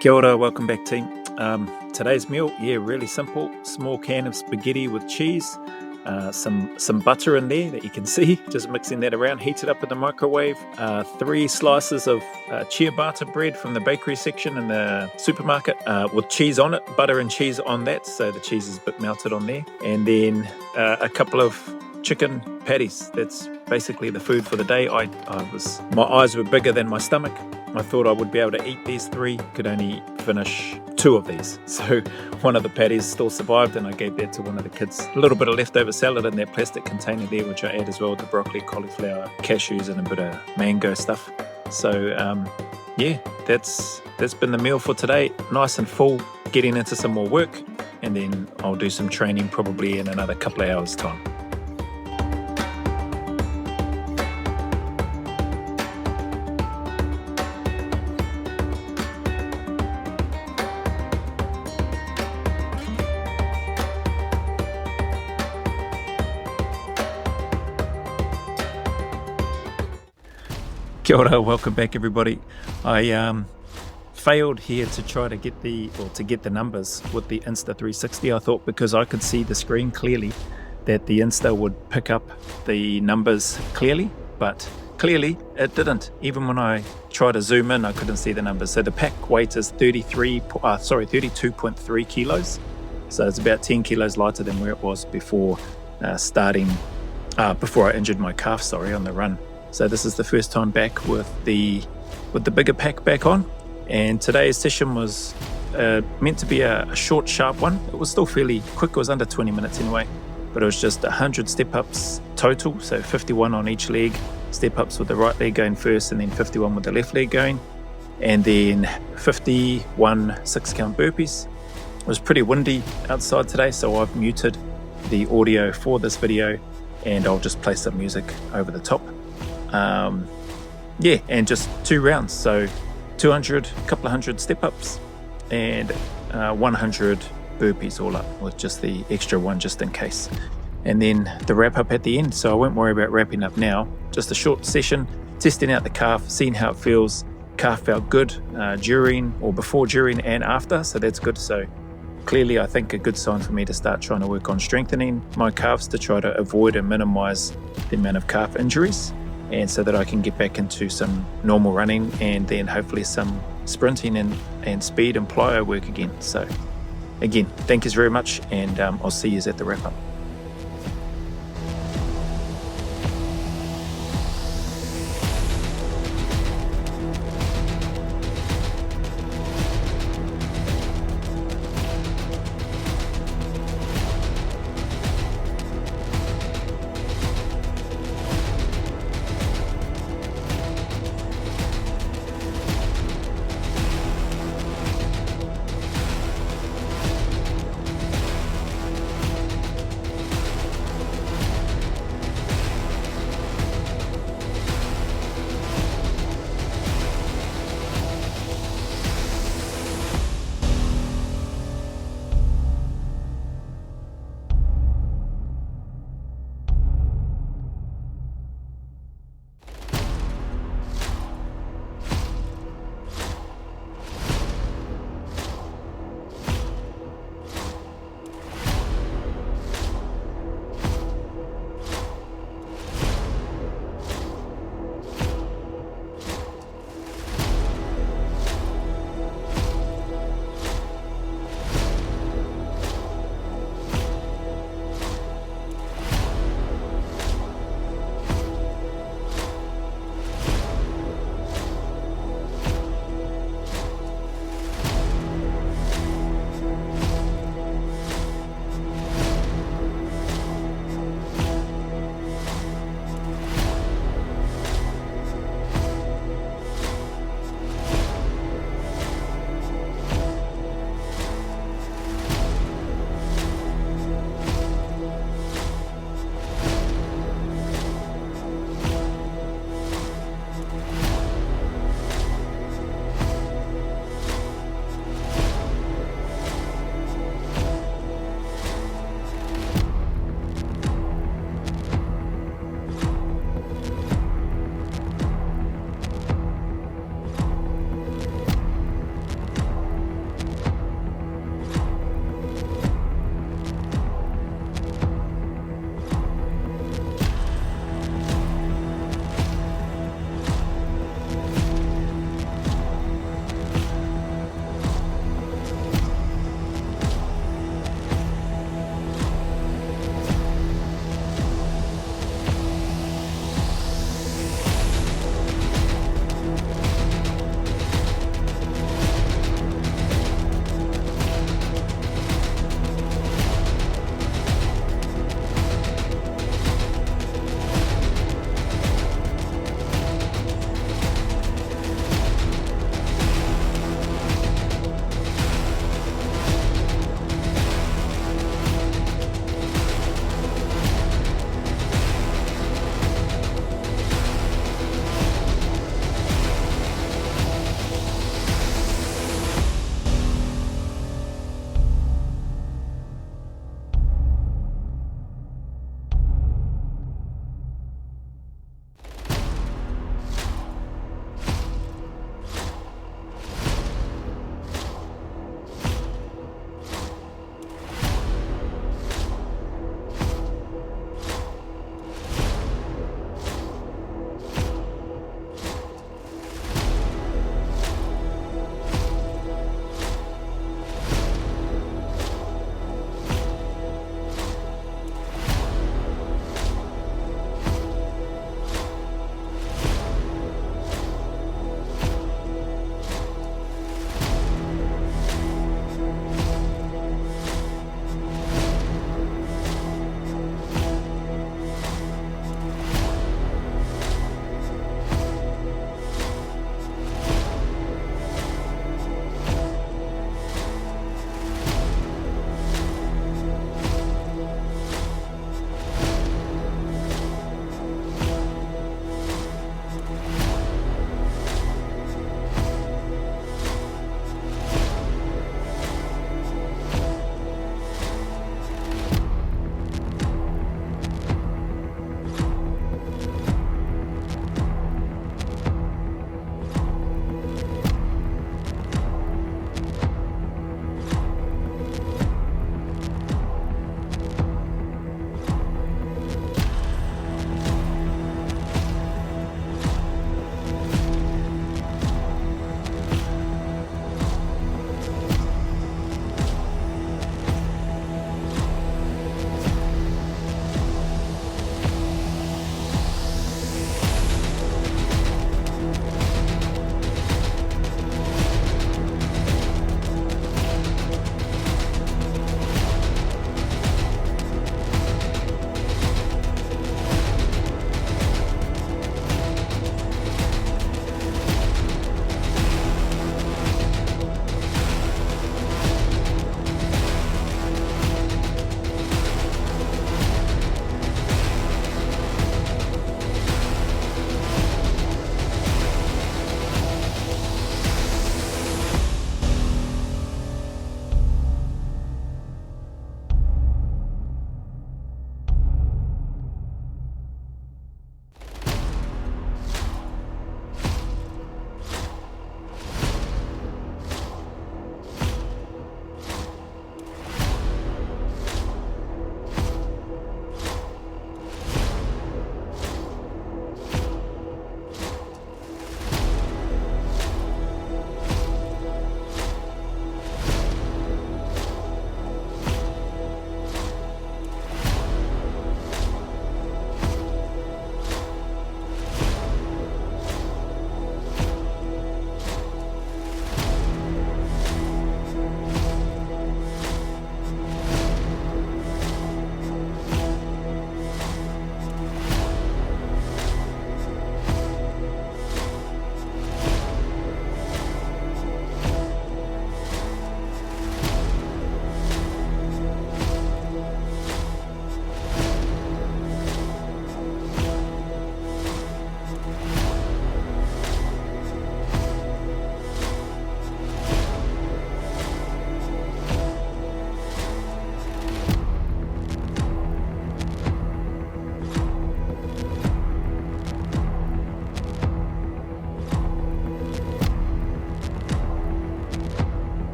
Kia ora, welcome back team. Today's meal, really simple. Small can of spaghetti with cheese, some butter in there that you can see, just mixing that around, heat it up in the microwave. 3 slices of ciabatta bread from the bakery section in the supermarket with cheese on it, butter and cheese on that, so the cheese is a bit melted on there. And then a couple of chicken patties. That's basically the food for the day. My eyes were bigger than my stomach. I thought I would be able to eat these 3, could only finish 2 of these. So one of the patties still survived and I gave that to one of the kids. A little bit of leftover salad in that plastic container there, which I add as well, the broccoli, cauliflower, cashews and a bit of mango stuff. So that's been the meal for today. Nice and full, getting into some more work, and then I'll do some training probably in another couple of hours time. Kia ora, welcome back everybody. I failed here to try to get the numbers with the Insta360. I thought because I could see the screen clearly that the Insta would pick up the numbers clearly, but clearly it didn't. Even when I tried to zoom in, I couldn't see the numbers. So the pack weight is 32.3 kilos. So it's about 10 kilos lighter than where it was before before I injured my calf, on the run. So this is the first time back with the bigger pack back on, and today's session was meant to be a short, sharp one. It was still fairly quick. It was under 20 minutes anyway, but it was just 100 step-ups total, so 51 on each leg, step-ups with the right leg going first, and then 51 with the left leg going, and then 51 6-count burpees. It was pretty windy outside today, so I've muted the audio for this video, and I'll just play some music over the top. And just 2 rounds, so 200, a couple of hundred step-ups and 100 burpees all up, with just the extra one just in case, and then the wrap-up at the end. So I won't worry about wrapping up now, just a short session testing out the calf, seeing how it feels. Calf felt good before, during and after, so that's good. So clearly I think a good sign for me to start trying to work on strengthening my calves to try to avoid and minimize the amount of calf injuries, and so that I can get back into some normal running and then hopefully some sprinting and speed and plyo work again. So again, thank you very much, and I'll see you at the wrap up.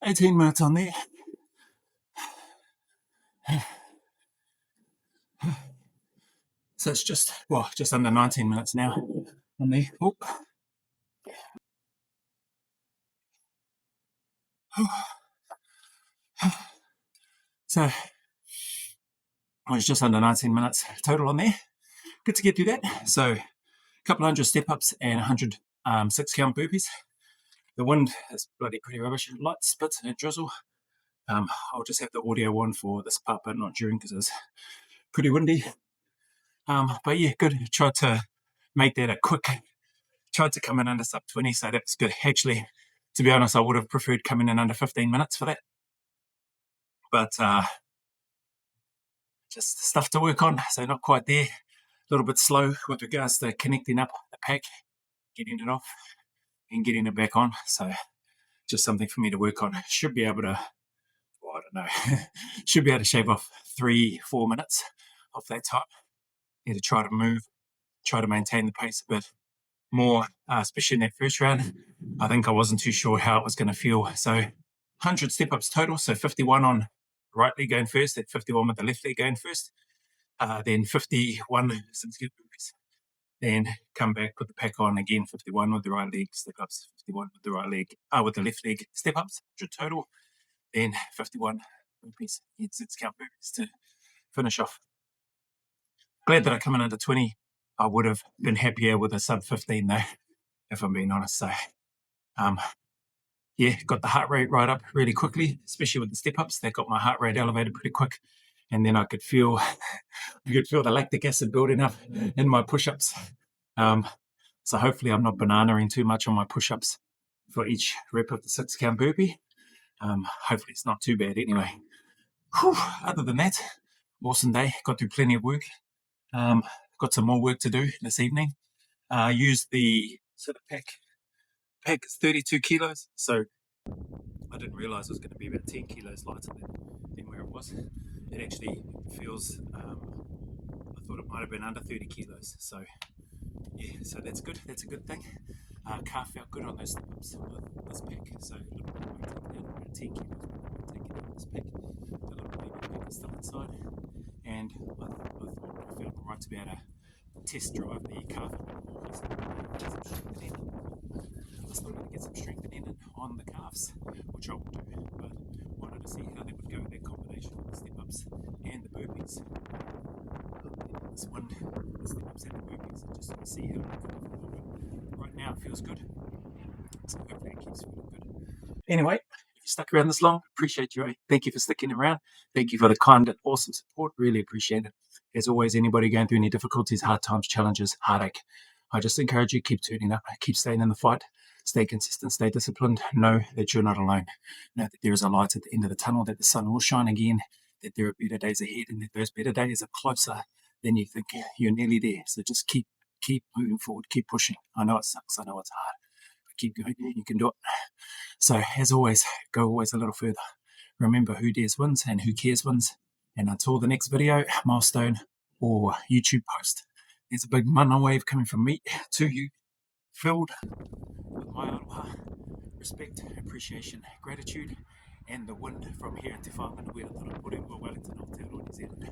18 minutes on there. So it's just under 19 minutes now on there. Oh. So I was just under 19 minutes total on there. Good to get through that. So a couple hundred step ups and 100 6 count burpees. The wind is bloody pretty rubbish. Light spit and drizzle. I'll just have the audio on for this part, but not during because it's pretty windy. But yeah, good. Tried to make that a quick. Tried to come in under sub 20, so that's good. Actually, to be honest, I would have preferred coming in under 15 minutes for that. But just stuff to work on, so not quite there. A little bit slow with regards to connecting up the pack, getting it off, and getting it back on. So just something for me to work on. Should be able to, I don't know, should be able to shave off 3-4 minutes off that top. Need to try to move, try to maintain the pace a bit more, especially in that first round. I think I wasn't too sure how it was going to feel. So 100 step-ups total, so 51 on right leg going first, then 51 with the left leg going first, then 51 some step-ups, then come back, put the pack on again, 51 with the right leg step-ups, 51 with the right leg, with the left leg step-ups, 100 total, then 51 burpees, 6 count burpees to finish off. Glad that I come in under 20. I would have been happier with a sub 15 though, if I'm being honest. So, yeah, got the heart rate right up really quickly, especially with the step ups. That got my heart rate elevated pretty quick, and then I could feel, the lactic acid building up in my push-ups. So hopefully I'm not bananaing too much on my push-ups for each rep of the 6 count burpee. Hopefully it's not too bad anyway. Whew, other than that, awesome day. Got through plenty of work. Got some more work to do this evening. Used the sort of pack. Pack is 32 kilos, so I didn't realize it was going to be about 10 kilos lighter than where it was. It actually feels, I thought it might have been under 30 kilos, so yeah, so that's good. That's a good thing. Calf felt good on those step-ups with this pack, so a little bit more taken out, about 10 kilos taken out of this pack. A little baby pack is still inside, and I felt right to be able to test drive the calf. I still need to get some strengthening in on the calves, which I will do, but wanted to see how they would go with that combination of the step-ups and the burpees. This one, the step-ups and the burpees, and just to see how it goes. Right now it feels good, so hopefully it keeps feeling good. Anyway, if you stuck around this long, appreciate you. Thank you for sticking around. Thank you for the kind and awesome support. Really appreciate it. As always, anybody going through any difficulties, hard times, challenges, heartache, I just encourage you, keep turning up, keep staying in the fight, stay consistent, stay disciplined. Know that you're not alone. Know that there is a light at the end of the tunnel, that the sun will shine again, that there are better days ahead, and that those better days are closer than you think. You're nearly there. So just keep moving forward, keep pushing. I know it sucks, I know it's hard, but keep going. You can do it. So as always, go always a little further. Remember, who dares wins and who cares wins. And until the next video, milestone, or YouTube post, there's a big mana wave coming from me to you, filled with my aloha, respect, appreciation, gratitude, and the wind from here to Whanganui, Wellington, Aotearoa, New Zealand.